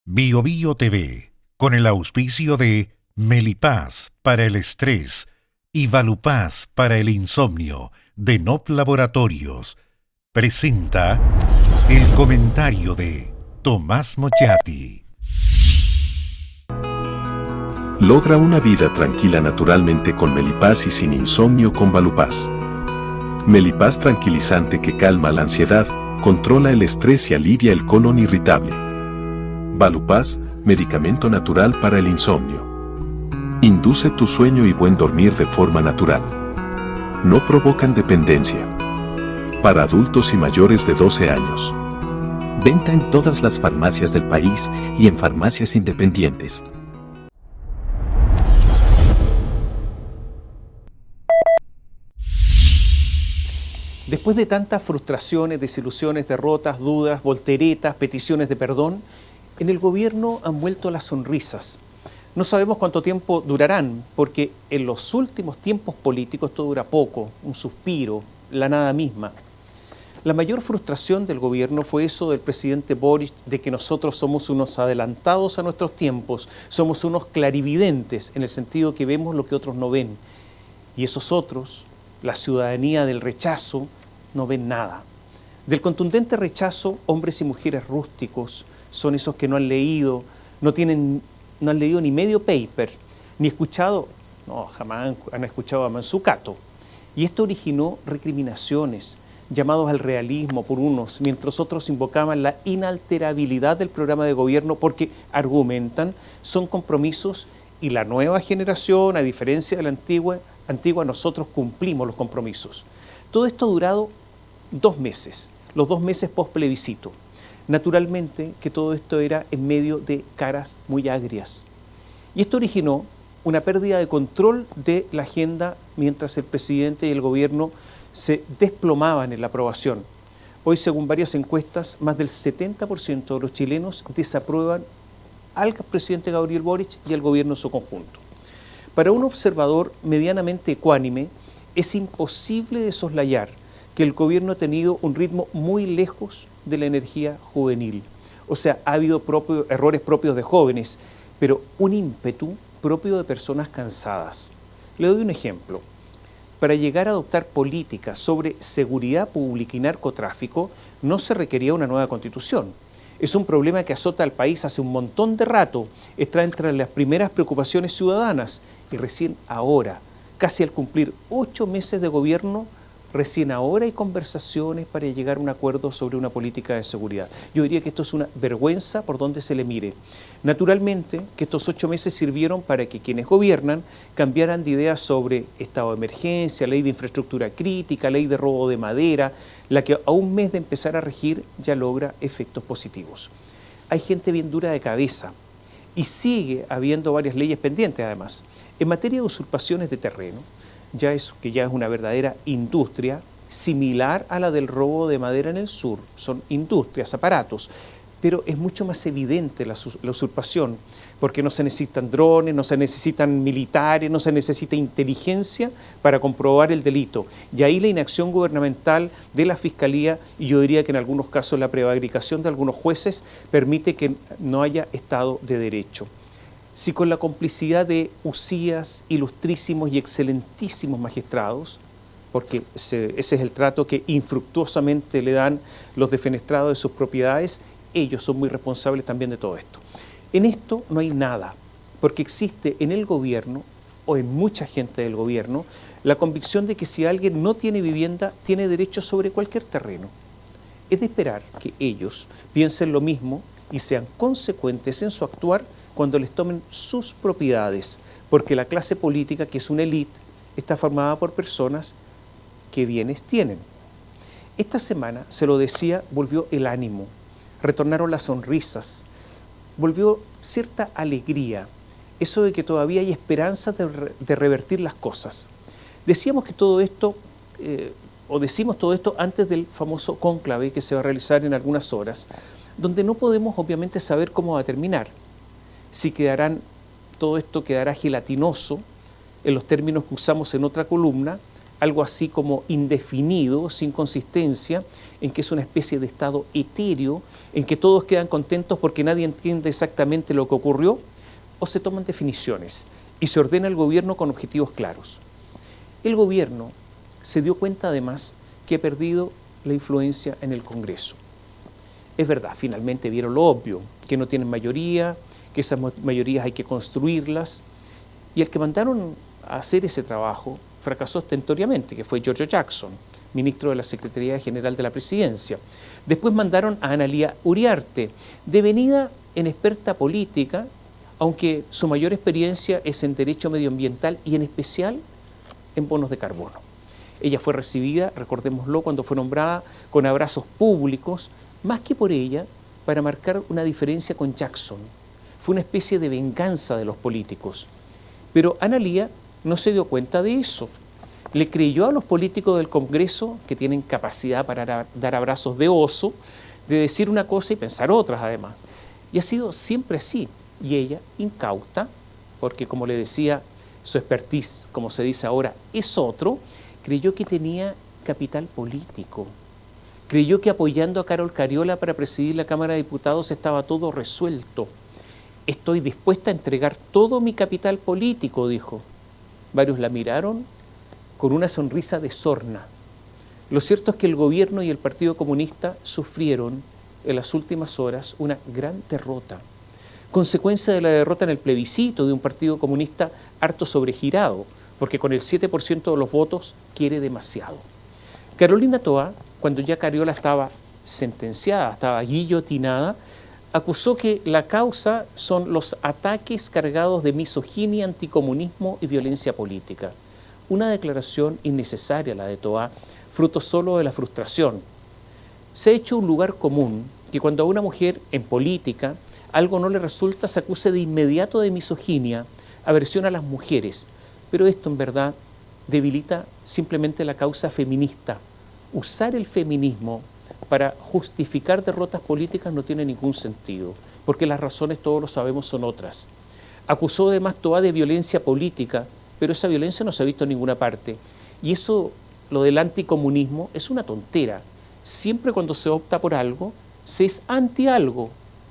Bio Bio TV, con el auspicio de Melipaz para el estrés y Valupaz para el insomnio de NOP Laboratorios, presenta el comentario de Tomás Mochati. Logra una vida tranquila naturalmente con Melipaz y sin insomnio con Valupaz. Melipaz tranquilizante que calma la ansiedad, controla el estrés y alivia el colon irritable. Valupaz, medicamento natural para el insomnio. Induce tu sueño y buen dormir de forma natural. No provocan dependencia. Para adultos y mayores de 12 años. Venta en todas las farmacias del país y en farmacias independientes. Después de tantas frustraciones, desilusiones, derrotas, dudas, volteretas, peticiones de perdón, en el gobierno han vuelto las sonrisas. No sabemos cuánto tiempo durarán, porque en los últimos tiempos políticos esto dura poco, un suspiro, la nada misma. La mayor frustración del gobierno fue eso del presidente Boric, de que nosotros somos unos adelantados a nuestros tiempos, somos unos clarividentes, en el sentido que vemos lo que otros no ven. Y esos otros, la ciudadanía del rechazo, no ven nada. Del contundente rechazo, hombres y mujeres rústicos son esos que no han leído, no han leído ni medio paper, ni escuchado, jamás han escuchado a Mansucato. Y esto originó recriminaciones, llamados al realismo por unos, mientras otros invocaban la inalterabilidad del programa de gobierno porque, argumentan, son compromisos y la nueva generación, a diferencia de la antigua, nosotros cumplimos los compromisos. Todo esto ha durado 2 meses, los 2 meses post plebiscito. Naturalmente que todo esto era en medio de caras muy agrias. Y esto originó una pérdida de control de la agenda mientras el presidente y el gobierno se desplomaban en la aprobación. Hoy, según varias encuestas, más del 70% de los chilenos desaprueban al presidente Gabriel Boric y al gobierno en su conjunto. Para un observador medianamente ecuánime, es imposible de soslayar que el gobierno ha tenido un ritmo muy lejos de la energía juvenil. O sea, ha habido errores propios de jóvenes, pero un ímpetu propio de personas cansadas. Le doy un ejemplo. Para llegar a adoptar políticas sobre seguridad pública y narcotráfico, no se requería una nueva constitución. Es un problema que azota al país hace un montón de rato, está entre las primeras preocupaciones ciudadanas y recién ahora, casi al cumplir 8 meses de gobierno, recién ahora hay conversaciones para llegar a un acuerdo sobre una política de seguridad. Yo diría que esto es una vergüenza por donde se le mire. Naturalmente que estos 8 meses sirvieron para que quienes gobiernan cambiaran de ideas sobre estado de emergencia, ley de infraestructura crítica, ley de robo de madera, la que a un mes de empezar a regir ya logra efectos positivos. Hay gente bien dura de cabeza y sigue habiendo varias leyes pendientes además. En materia de usurpaciones de terreno, ya es una verdadera industria similar a la del robo de madera en el sur. Son industrias, aparatos, pero es mucho más evidente la usurpación, porque no se necesitan drones, no se necesitan militares, no se necesita inteligencia para comprobar el delito. Y ahí la inacción gubernamental de la Fiscalía, y yo diría que en algunos casos la prevaricación de algunos jueces, permite que no haya Estado de Derecho. Si con la complicidad de usías, ilustrísimos y excelentísimos magistrados, porque ese es el trato que infructuosamente le dan los defenestrados de sus propiedades, ellos son muy responsables también de todo esto. En esto no hay nada, porque existe en el gobierno, o en mucha gente del gobierno, la convicción de que si alguien no tiene vivienda, tiene derecho sobre cualquier terreno. Es de esperar que ellos piensen lo mismo y sean consecuentes en su actuar cuando les tomen sus propiedades, porque la clase política, que es una élite, está formada por personas que bienes tienen. Esta semana, se lo decía, volvió el ánimo, retornaron las sonrisas, volvió cierta alegría, eso de que todavía hay esperanza de revertir las cosas. Decíamos que todo esto, decimos todo esto antes del famoso cónclave que se va a realizar en algunas horas, donde no podemos obviamente saber cómo va a terminar. Si todo esto quedará gelatinoso, en los términos que usamos en otra columna, algo así como indefinido, sin consistencia, en que es una especie de estado etéreo, en que todos quedan contentos porque nadie entiende exactamente lo que ocurrió, o se toman definiciones y se ordena el gobierno con objetivos claros. El gobierno se dio cuenta además que ha perdido la influencia en el Congreso. Es verdad, finalmente vieron lo obvio, que no tienen mayoría, que esas mayorías hay que construirlas, y el que mandaron a hacer ese trabajo fracasó estentoriamente, que fue Giorgio Jackson, ministro de la Secretaría General de la Presidencia. Después mandaron a Analía Uriarte, devenida en experta política, aunque su mayor experiencia es en derecho medioambiental y en especial en bonos de carbono. Ella fue recibida, recordémoslo, cuando fue nombrada con abrazos públicos, más que por ella, para marcar una diferencia con Jackson. Fue una especie de venganza de los políticos. Pero Analía no se dio cuenta de eso. Le creyó a los políticos del Congreso, que tienen capacidad para dar abrazos de oso, de decir una cosa y pensar otras además. Y ha sido siempre así. Y ella, incauta, porque como le decía, su expertise, como se dice ahora, es otro, creyó que tenía capital político. Creyó que apoyando a Carol Cariola para presidir la Cámara de Diputados estaba todo resuelto. Estoy dispuesta a entregar todo mi capital político, dijo. Varios la miraron con una sonrisa de sorna. Lo cierto es que el gobierno y el Partido Comunista sufrieron en las últimas horas una gran derrota, consecuencia de la derrota en el plebiscito de un Partido Comunista harto sobregirado, porque con el 7% de los votos quiere demasiado. Carolina Toá, cuando ya Cariola estaba sentenciada, estaba guillotinada, acusó que la causa son los ataques cargados de misoginia, anticomunismo y violencia política. Una declaración innecesaria la de Toá, fruto solo de la frustración. Se ha hecho un lugar común que cuando a una mujer en política algo no le resulta, se acuse de inmediato de misoginia, aversión a las mujeres, pero esto en verdad debilita simplemente la causa feminista. Usar el feminismo para justificar derrotas políticas no tiene ningún sentido, porque las razones, todos lo sabemos, son otras. Acusó además Toá de violencia política, pero esa violencia no se ha visto en ninguna parte. Y eso, lo del anticomunismo, es una tontera. Siempre cuando se opta por algo, se es anti algo,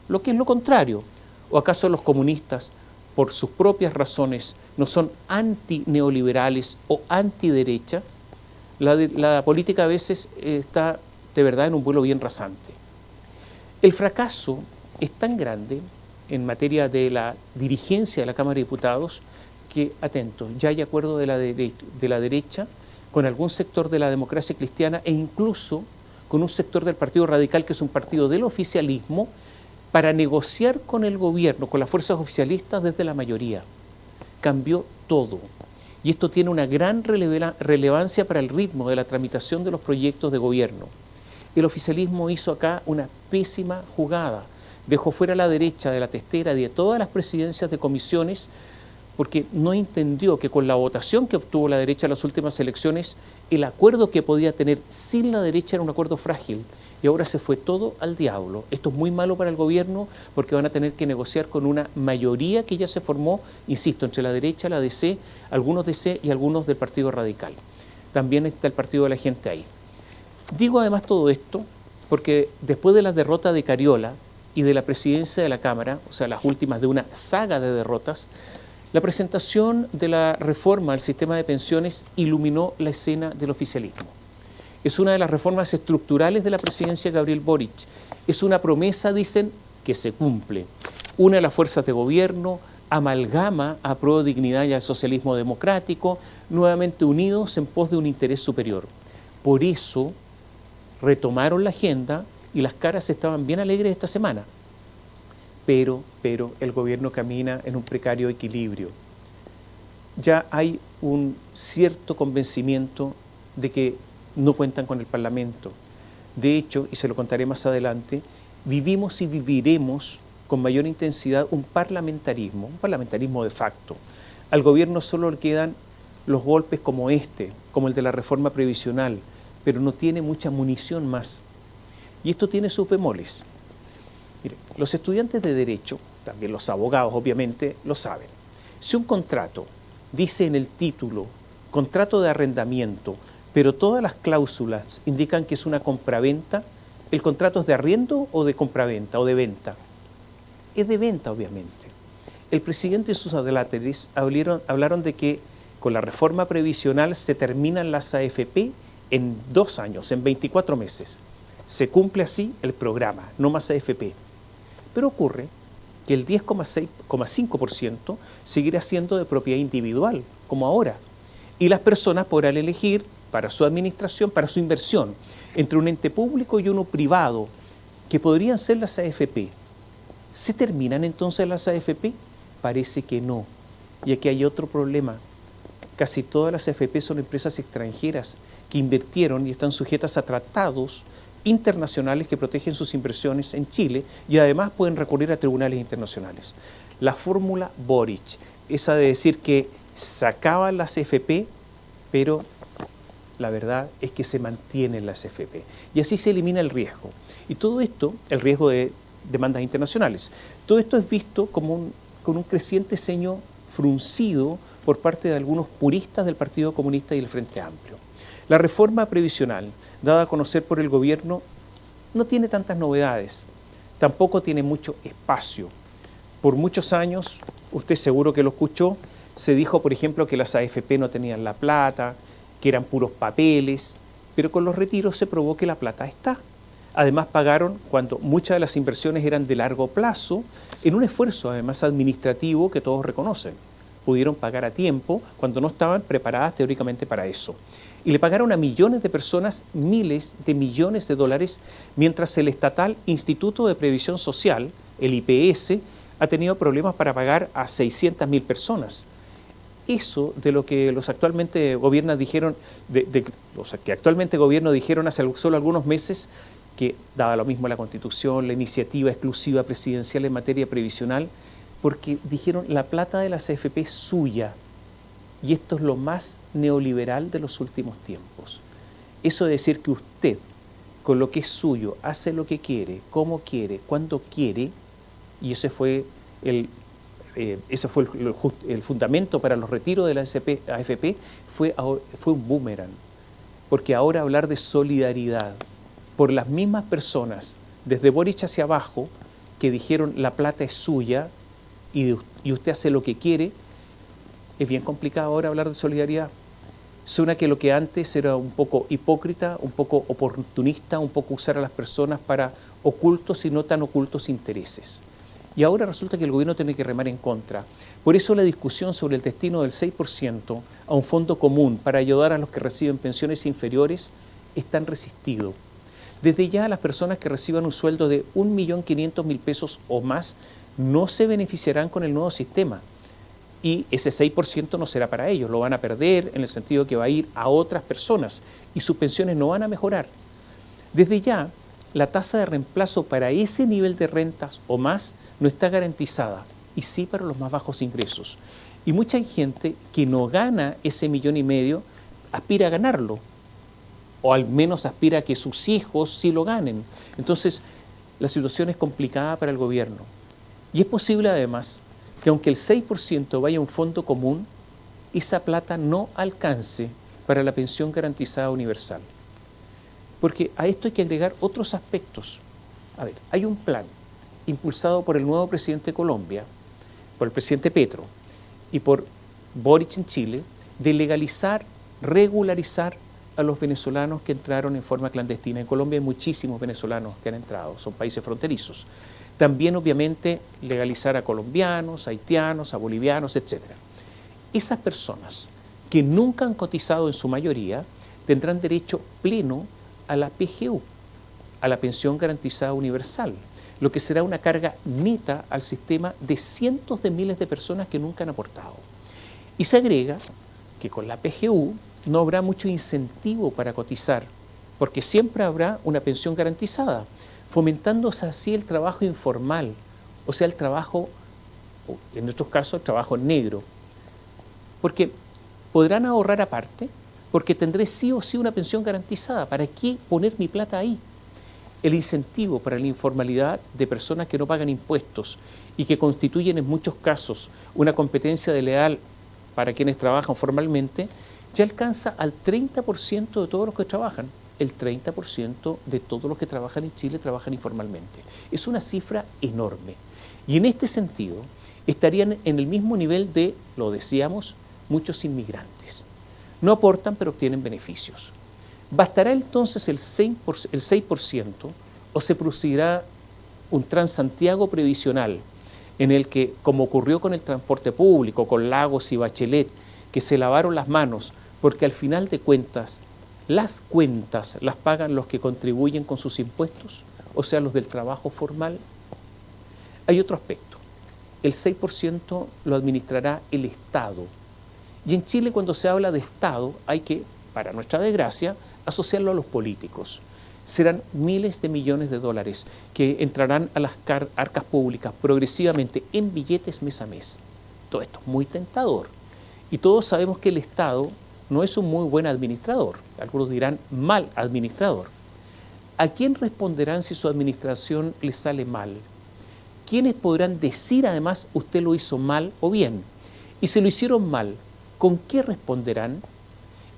lo que es lo contrario. ¿O acaso los comunistas, por sus propias razones, no son antineoliberales o antiderecha? La política a veces está de verdad en un vuelo bien rasante. El fracaso es tan grande en materia de la dirigencia de la Cámara de Diputados que, atentos, ya hay acuerdo de la derecha con algún sector de la democracia cristiana e incluso con un sector del Partido Radical, que es un partido del oficialismo, para negociar con el gobierno, con las fuerzas oficialistas desde la mayoría. Cambió todo. Y esto tiene una gran relevancia para el ritmo de la tramitación de los proyectos de gobierno. El oficialismo hizo acá una pésima jugada. Dejó fuera a la derecha de la testera de todas las presidencias de comisiones porque no entendió que con la votación que obtuvo la derecha en las últimas elecciones, el acuerdo que podía tener sin la derecha era un acuerdo frágil. Y ahora se fue todo al diablo. Esto es muy malo para el gobierno porque van a tener que negociar con una mayoría que ya se formó, insisto, entre la derecha, la DC, algunos DC y algunos del Partido Radical. También está el Partido de la Gente ahí. Digo además todo esto porque después de la derrota de Cariola y de la presidencia de la Cámara, o sea, las últimas de una saga de derrotas, la presentación de la reforma al sistema de pensiones iluminó la escena del oficialismo. Es una de las reformas estructurales de la presidencia de Gabriel Boric. Es una promesa, dicen, que se cumple. Une a las fuerzas de gobierno, amalgama a Pro Dignidad y al socialismo democrático, nuevamente unidos en pos de un interés superior. Por eso retomaron la agenda y las caras estaban bien alegres esta semana. Pero el gobierno camina en un precario equilibrio. Ya hay un cierto convencimiento de que no cuentan con el Parlamento. De hecho, y se lo contaré más adelante, vivimos y viviremos con mayor intensidad un parlamentarismo de facto. Al gobierno solo le quedan los golpes como este, como el de la reforma previsional, pero no tiene mucha munición más. Y esto tiene sus bemoles. Mire, los estudiantes de Derecho, también los abogados obviamente, lo saben. Si un contrato dice en el título contrato de arrendamiento, pero todas las cláusulas indican que es una compraventa, ¿el contrato es de arriendo o de compraventa o de venta? Es de venta, obviamente. El presidente y sus adláteres hablaron de que con la reforma previsional se terminan las AFP en 2 años, en 24 meses. Se cumple así el programa, no más AFP. Pero ocurre que el 10,5% seguirá siendo de propiedad individual, como ahora. Y las personas podrán elegir para su administración, para su inversión, entre un ente público y uno privado, que podrían ser las AFP. ¿Se terminan entonces las AFP? Parece que no. Y aquí hay otro problema. Casi todas las AFP son empresas extranjeras que invirtieron y están sujetas a tratados internacionales que protegen sus inversiones en Chile y además pueden recurrir a tribunales internacionales. La fórmula Boric, esa de decir que sacaban las AFP, pero la verdad es que se mantienen las AFP. Y así se elimina el riesgo. Y todo esto, el riesgo de demandas internacionales, todo esto es visto como con un creciente ceño fruncido por parte de algunos puristas del Partido Comunista y el Frente Amplio. La reforma previsional, dada a conocer por el gobierno, no tiene tantas novedades, tampoco tiene mucho espacio. Por muchos años, usted seguro que lo escuchó, se dijo, por ejemplo, que las AFP no tenían la plata, que eran puros papeles, pero con los retiros se probó que la plata está. Además pagaron cuando muchas de las inversiones eran de largo plazo, en un esfuerzo además administrativo que todos reconocen. Pudieron pagar a tiempo cuando no estaban preparadas teóricamente para eso. Y le pagaron a millones de personas miles de millones de dólares, mientras el estatal Instituto de Previsión Social, el IPS, ha tenido problemas para pagar a 600.000 personas. Eso de lo que los actualmente gobiernan dijeron, los que actualmente gobierno dijeron hace solo algunos meses, que daba lo mismo la Constitución, la iniciativa exclusiva presidencial en materia previsional, porque dijeron la plata de las AFP es suya. Y esto es lo más neoliberal de los últimos tiempos. Eso de decir que usted, con lo que es suyo, hace lo que quiere, como quiere, cuando quiere, y ese fue el fundamento para los retiros de la AFP, fue un boomerang. Porque ahora hablar de solidaridad por las mismas personas, desde Boric hacia abajo, que dijeron la plata es suya y usted hace lo que quiere, es bien complicado ahora hablar de solidaridad. Suena que lo que antes era un poco hipócrita, un poco oportunista, un poco usar a las personas para ocultos y no tan ocultos intereses. Y ahora resulta que el gobierno tiene que remar en contra. Por eso la discusión sobre el destino del 6% a un fondo común para ayudar a los que reciben pensiones inferiores es tan resistido. Desde ya las personas que reciban un sueldo de 1.500.000 pesos o más no se beneficiarán con el nuevo sistema. Y ese 6% no será para ellos, lo van a perder en el sentido que va a ir a otras personas y sus pensiones no van a mejorar. Desde ya, la tasa de reemplazo para ese nivel de rentas o más no está garantizada, y sí para los más bajos ingresos. Y mucha gente que no gana ese 1,5 millones aspira a ganarlo, o al menos aspira a que sus hijos sí lo ganen. Entonces, la situación es complicada para el gobierno. Y es posible además que aunque el 6% vaya a un fondo común, esa plata no alcance para la pensión garantizada universal. Porque a esto hay que agregar otros aspectos. A ver, hay un plan impulsado por el nuevo presidente de Colombia, por el presidente Petro y por Boric en Chile, de legalizar, regularizar a los venezolanos que entraron en forma clandestina. En Colombia hay muchísimos venezolanos que han entrado, son países fronterizos. También, obviamente, legalizar a colombianos, a haitianos, a bolivianos, etc. Esas personas que nunca han cotizado en su mayoría tendrán derecho pleno a la PGU, a la pensión garantizada universal, lo que será una carga neta al sistema de cientos de miles de personas que nunca han aportado. Y se agrega que con la PGU no habrá mucho incentivo para cotizar, porque siempre habrá una pensión garantizada, fomentándose así el trabajo informal, o sea, el trabajo, en nuestros casos, el trabajo negro. Porque podrán ahorrar aparte, porque tendré sí o sí una pensión garantizada. ¿Para qué poner mi plata ahí? El incentivo para la informalidad de personas que no pagan impuestos y que constituyen en muchos casos una competencia desleal para quienes trabajan formalmente, ya alcanza al 30% de todos los que trabajan. El 30% de todos los que trabajan en Chile trabajan informalmente. Es una cifra enorme. Y en este sentido, estarían en el mismo nivel de, lo decíamos, muchos inmigrantes. No aportan, pero obtienen beneficios. ¿Bastará entonces el 6% o se producirá un Transantiago previsional en el que, como ocurrió con el transporte público, con Lagos y Bachelet, que se lavaron las manos porque al final de cuentas las cuentas las pagan los que contribuyen con sus impuestos, o sea, los del trabajo formal? Hay otro aspecto. El 6% lo administrará el Estado. Y en Chile, cuando se habla de Estado, hay que, para nuestra desgracia, asociarlo a los políticos. Serán miles de millones de dólares que entrarán a las arcas públicas progresivamente en billetes mes a mes. Todo esto es muy tentador. Y todos sabemos que el Estado no es un muy buen administrador. Algunos dirán mal administrador. ¿A quién responderán si su administración les sale mal? ¿Quiénes podrán decir además usted lo hizo mal o bien? Y si lo hicieron mal, ¿con qué responderán?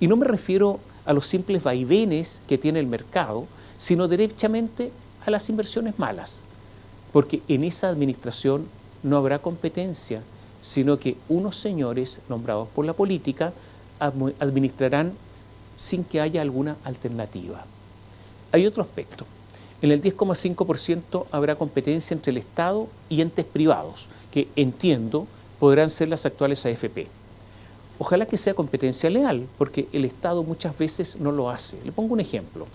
Y no me refiero a los simples vaivenes que tiene el mercado, sino derechamente a las inversiones malas. Porque en esa administración no habrá competencia, sino que unos señores nombrados por la política administrarán sin que haya alguna alternativa. Hay otro aspecto. En el 10,5% habrá competencia entre el Estado y entes privados, que entiendo podrán ser las actuales AFP. Ojalá que sea competencia leal, porque el Estado muchas veces no lo hace. Le pongo un ejemplo.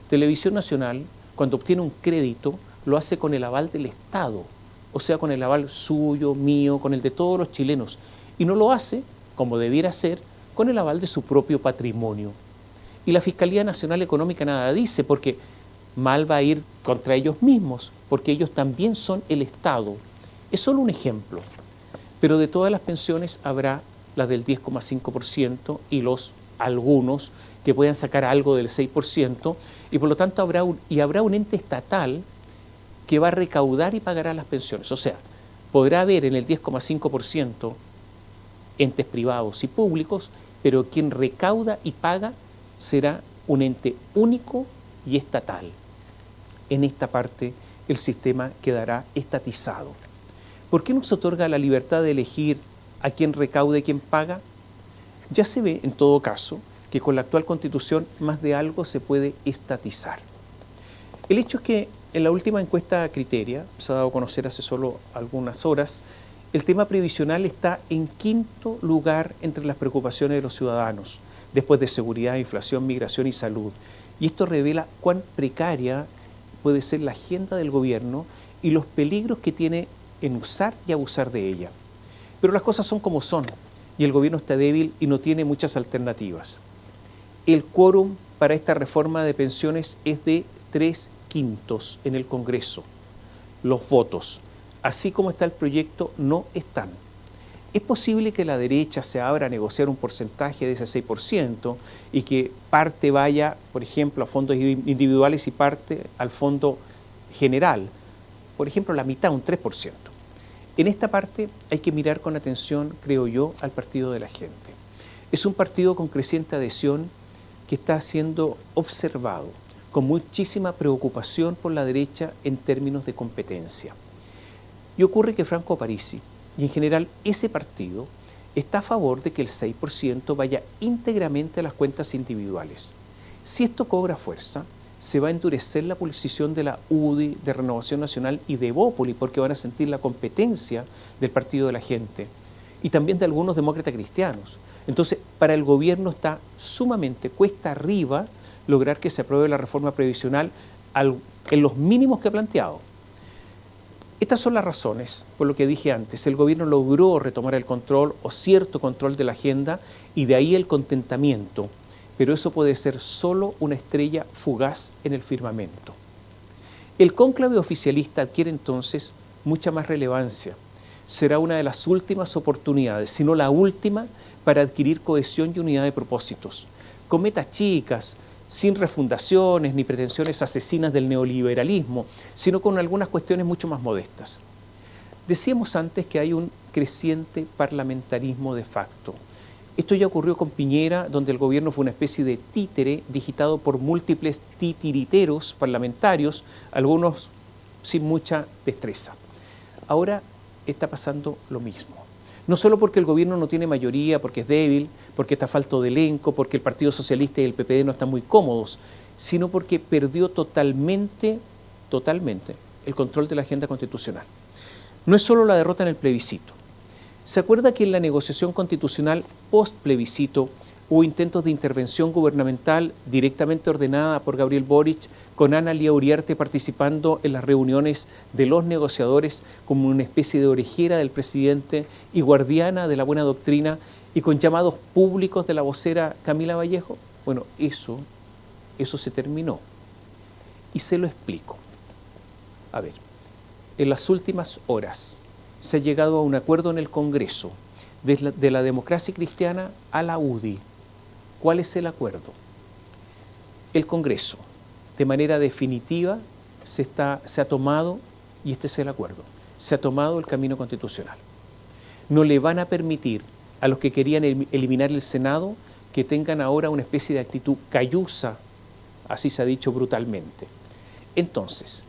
Televisión Nacional, cuando obtiene un crédito, lo hace con el aval del Estado, o sea, con el aval suyo, mío, con el de todos los chilenos, y no lo hace, como debiera ser, con el aval de su propio patrimonio. Y la Fiscalía Nacional Económica nada dice, porque mal va a ir contra ellos mismos, porque ellos también son el Estado. Es solo un ejemplo, pero de todas las pensiones habrá las del 10,5% y algunos que puedan sacar algo del 6%, y por lo tanto habrá un ente estatal que va a recaudar y pagará las pensiones. O sea, podrá haber en el 10,5% entes privados y públicos, pero quien recauda y paga será un ente único y estatal. En esta parte el sistema quedará estatizado. ¿Por qué no se otorga la libertad de elegir a quién recauda y quién paga? Ya se ve, en todo caso, que con la actual Constitución más de algo se puede estatizar. El hecho es que en la última encuesta Criteria, se ha dado a conocer hace solo algunas horas, el tema previsional está en quinto lugar entre las preocupaciones de los ciudadanos, después de seguridad, inflación, migración y salud. Y esto revela cuán precaria puede ser la agenda del gobierno y los peligros que tiene en usar y abusar de ella. Pero las cosas son como son, y el gobierno está débil y no tiene muchas alternativas. El quórum para esta reforma de pensiones es de 3/5 en el Congreso. Los votos, así como está el proyecto, no están. Es posible que la derecha se abra a negociar un porcentaje de ese 6% y que parte vaya, por ejemplo, a fondos individuales y parte al fondo general. Por ejemplo, la mitad, un 3%. En esta parte hay que mirar con atención, creo yo, al Partido de la Gente. Es un partido con creciente adhesión que está siendo observado con muchísima preocupación por la derecha en términos de competencia. Y ocurre que Franco Parisi, y en general ese partido, está a favor de que el 6% vaya íntegramente a las cuentas individuales. Si esto cobra fuerza, se va a endurecer la posición de la UDI, de Renovación Nacional y de Evópoli, porque van a sentir la competencia del Partido de la Gente y también de algunos demócratas cristianos. Entonces, para el gobierno está sumamente cuesta arriba lograr que se apruebe la reforma previsional en los mínimos que ha planteado. Estas son las razones, por lo que dije antes, el gobierno logró retomar el control o cierto control de la agenda y de ahí el contentamiento, pero eso puede ser solo una estrella fugaz en el firmamento. El cónclave oficialista adquiere entonces mucha más relevancia. Será una de las últimas oportunidades, si no la última, para adquirir cohesión y unidad de propósitos. Con metas chicas, sin refundaciones ni pretensiones asesinas del neoliberalismo, sino con algunas cuestiones mucho más modestas. Decíamos antes que hay un creciente parlamentarismo de facto. Esto ya ocurrió con Piñera, donde el gobierno fue una especie de títere digitado por múltiples titiriteros parlamentarios, algunos sin mucha destreza. Ahora está pasando lo mismo. No solo porque el gobierno no tiene mayoría, porque es débil, porque está falto de elenco, porque el Partido Socialista y el PPD no están muy cómodos, sino porque perdió totalmente el control de la agenda constitucional. No es solo la derrota en el plebiscito. ¿Se acuerda que en la negociación constitucional post-plebiscito hubo intentos de intervención gubernamental directamente ordenada por Gabriel Boric, con Ana Lía Uriarte participando en las reuniones de los negociadores como una especie de orejera del presidente y guardiana de la buena doctrina, y con llamados públicos de la vocera Camila Vallejo? Bueno, eso se terminó. Y se lo explico. A ver, en las últimas horas se ha llegado a un acuerdo en el Congreso de la democracia cristiana a la UDI. ¿Cuál es el acuerdo? El Congreso, de manera definitiva, se ha tomado, y este es el acuerdo, se ha tomado el camino constitucional. No le van a permitir a los que querían eliminar el Senado que tengan ahora una especie de actitud cayusa, así se ha dicho brutalmente. Entonces,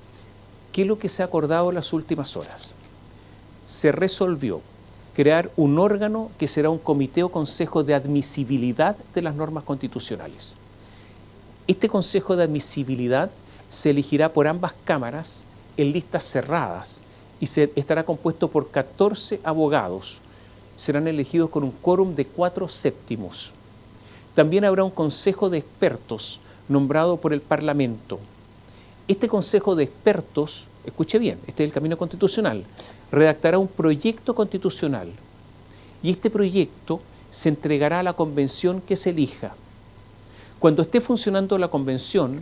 ¿qué es lo que se ha acordado en las últimas horas? Se resolvió crear un órgano que será un comité o consejo de admisibilidad de las normas constitucionales. Este consejo de admisibilidad se elegirá por ambas cámaras en listas cerradas y estará compuesto por 14 abogados. Serán elegidos con un quórum de 4/7. También habrá un consejo de expertos nombrado por el Parlamento. Este consejo de expertos, escuche bien, este es el camino constitucional, redactará un proyecto constitucional y este proyecto se entregará a la convención que se elija. Cuando esté funcionando la convención,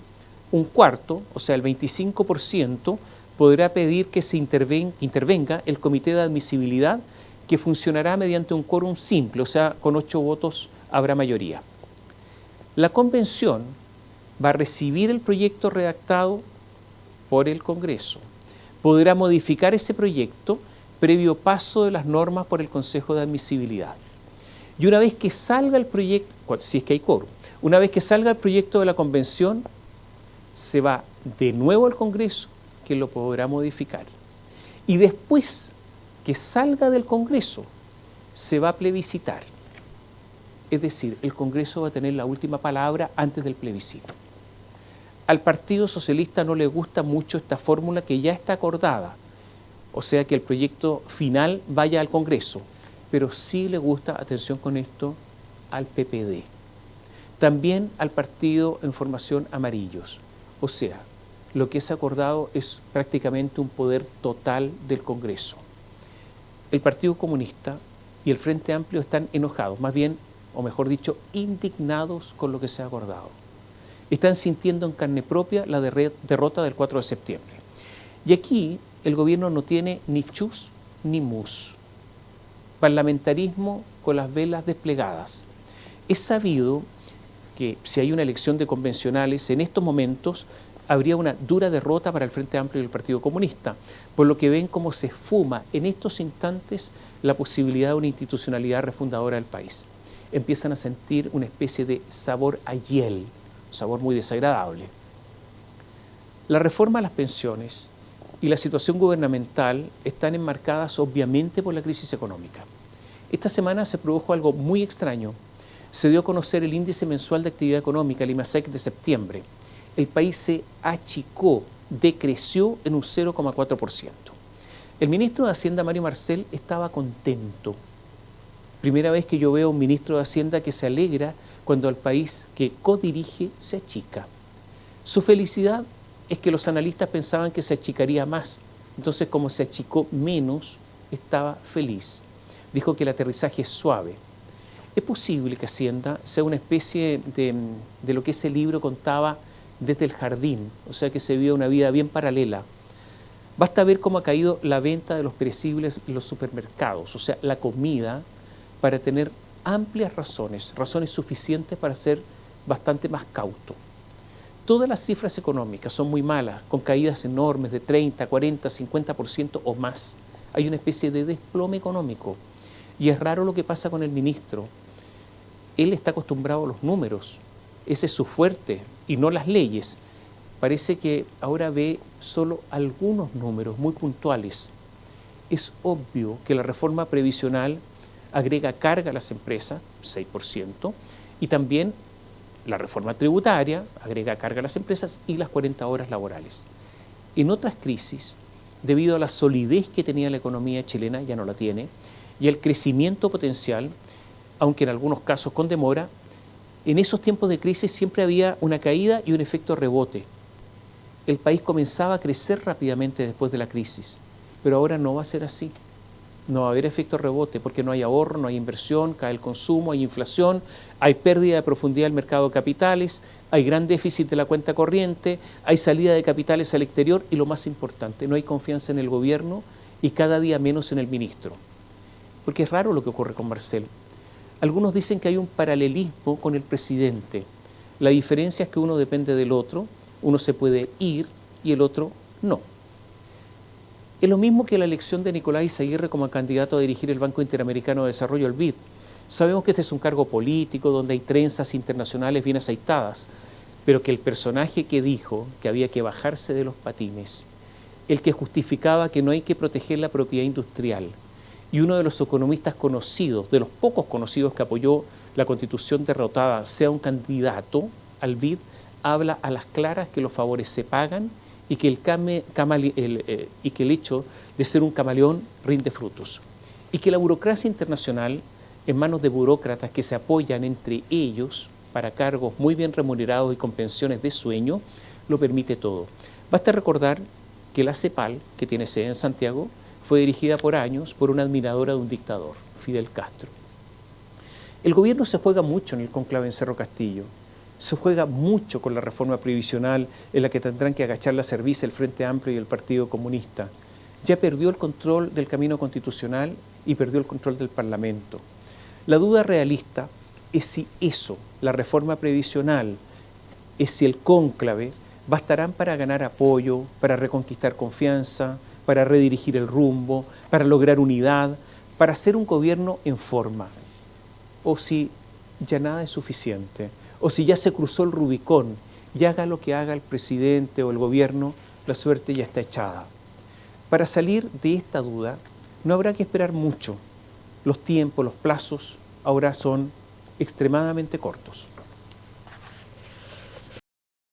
un cuarto, o sea el 25%, podrá pedir que se intervenga el comité de admisibilidad, que funcionará mediante un quórum simple, o sea, con 8 votos habrá mayoría. La convención va a recibir el proyecto redactado por el Congreso. Podrá modificar ese proyecto previo paso de las normas por el Consejo de Admisibilidad. Y una vez que salga el proyecto, si es que hay quórum, una vez que salga el proyecto de la convención, se va de nuevo al Congreso, que lo podrá modificar. Y después que salga del Congreso, se va a plebiscitar. Es decir, el Congreso va a tener la última palabra antes del plebiscito. Al Partido Socialista no le gusta mucho esta fórmula que ya está acordada, o sea que el proyecto final vaya al Congreso, pero sí le gusta, atención con esto, al PPD. También al Partido en Formación Amarillos. O sea, lo que es acordado es prácticamente un poder total del Congreso. El Partido Comunista y el Frente Amplio están enojados, más bien, o mejor dicho, indignados con lo que se ha acordado. Están sintiendo en carne propia la derrota del 4 de septiembre. Y aquí el gobierno no tiene ni chus ni mus. Parlamentarismo con las velas desplegadas. Es sabido que si hay una elección de convencionales, en estos momentos habría una dura derrota para el Frente Amplio y el Partido Comunista, por lo que ven cómo se esfuma en estos instantes la posibilidad de una institucionalidad refundadora del país. Empiezan a sentir una especie de sabor a hiel, un sabor muy desagradable. La reforma a las pensiones y la situación gubernamental están enmarcadas obviamente por la crisis económica. Esta semana se produjo algo muy extraño. Se dio a conocer el índice mensual de actividad económica, el IMASEC de septiembre. El país se achicó, decreció en un 0,4%. El ministro de Hacienda, Mario Marcel, estaba contento. Primera vez que yo veo a un ministro de Hacienda que se alegra cuando el país que codirige se achica. Su felicidad es que los analistas pensaban que se achicaría más. Entonces, como se achicó menos, estaba feliz. Dijo que el aterrizaje es suave. Es posible que Hacienda sea una especie de lo que ese libro contaba desde el jardín, o sea que se vive una vida bien paralela. Basta ver cómo ha caído la venta de los perecibles en los supermercados, o sea, la comida, para tener amplias razones suficientes para ser bastante más cauto. Todas las cifras económicas son muy malas, con caídas enormes de 30, 40, 50% o más. Hay una especie de desplome económico. Y es raro lo que pasa con el ministro. él está acostumbrado a los números, ese es su fuerte y no las leyes. Parece que ahora ve solo algunos números muy puntuales. Es obvio que la reforma previsional agrega carga a las empresas, 6%, y también la reforma tributaria agrega carga a las empresas y las 40 horas laborales. En otras crisis, debido a la solidez que tenía la economía chilena, ya no la tiene, y el crecimiento potencial, aunque en algunos casos con demora, en esos tiempos de crisis siempre había una caída y un efecto rebote. El país comenzaba a crecer rápidamente después de la crisis, pero ahora no va a ser así. No va a haber efecto rebote porque no hay ahorro, no hay inversión, cae el consumo, hay inflación, hay pérdida de profundidad del mercado de capitales, hay gran déficit de la cuenta corriente, hay salida de capitales al exterior y lo más importante, no hay confianza en el gobierno y cada día menos en el ministro. Porque es raro lo que ocurre con Marcel. Algunos dicen que hay un paralelismo con el presidente. La diferencia es que uno depende del otro, uno se puede ir y el otro no. Es lo mismo que la elección de Nicolás Izaguirre como candidato a dirigir el Banco Interamericano de Desarrollo, el BID. Sabemos que este es un cargo político donde hay trenzas internacionales bien aceitadas, pero que el personaje que dijo que había que bajarse de los patines, el que justificaba que no hay que proteger la propiedad industrial, y uno de los economistas conocidos, de los pocos conocidos que apoyó la Constitución derrotada, sea un candidato al BID, habla a las claras que los favores se pagan y que el hecho de ser un camaleón rinde frutos. Y que la burocracia internacional, en manos de burócratas que se apoyan entre ellos para cargos muy bien remunerados y con pensiones de sueño, lo permite todo. Basta recordar que la CEPAL, que tiene sede en Santiago, fue dirigida por años por una admiradora de un dictador, Fidel Castro. El gobierno se juega mucho en el cónclave en Cerro Castillo. Se juega mucho con la reforma previsional en la que tendrán que agachar la cerviz el Frente Amplio y el Partido Comunista. Ya perdió el control del camino constitucional y perdió el control del Parlamento. La duda realista es si eso, la reforma previsional, es si el cónclave bastarán para ganar apoyo, para reconquistar confianza, para redirigir el rumbo, para lograr unidad, para hacer un gobierno en forma. O si ya nada es suficiente. O si ya se cruzó el Rubicón y haga lo que haga el presidente o el gobierno, la suerte ya está echada. Para salir de esta duda, no habrá que esperar mucho. Los tiempos, los plazos, ahora son extremadamente cortos.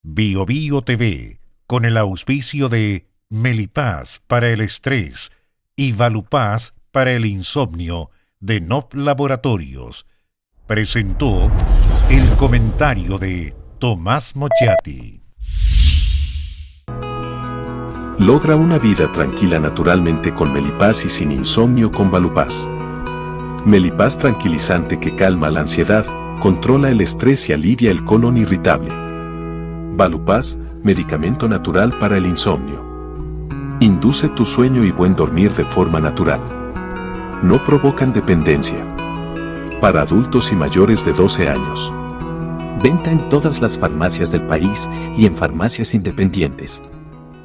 Bio Bio TV, con el auspicio de Melipaz para el estrés y Valupaz para el insomnio de NOP Laboratorios, presentó el comentario de Tomás Mochati. Logra una vida tranquila naturalmente con Melipaz y sin insomnio con Valupaz. Melipaz tranquilizante que calma la ansiedad, controla el estrés y alivia el colon irritable. Valupaz, medicamento natural para el insomnio. Induce tu sueño y buen dormir de forma natural. No provocan dependencia. Para adultos y mayores de 12 años. Venta en todas las farmacias del país y en farmacias independientes.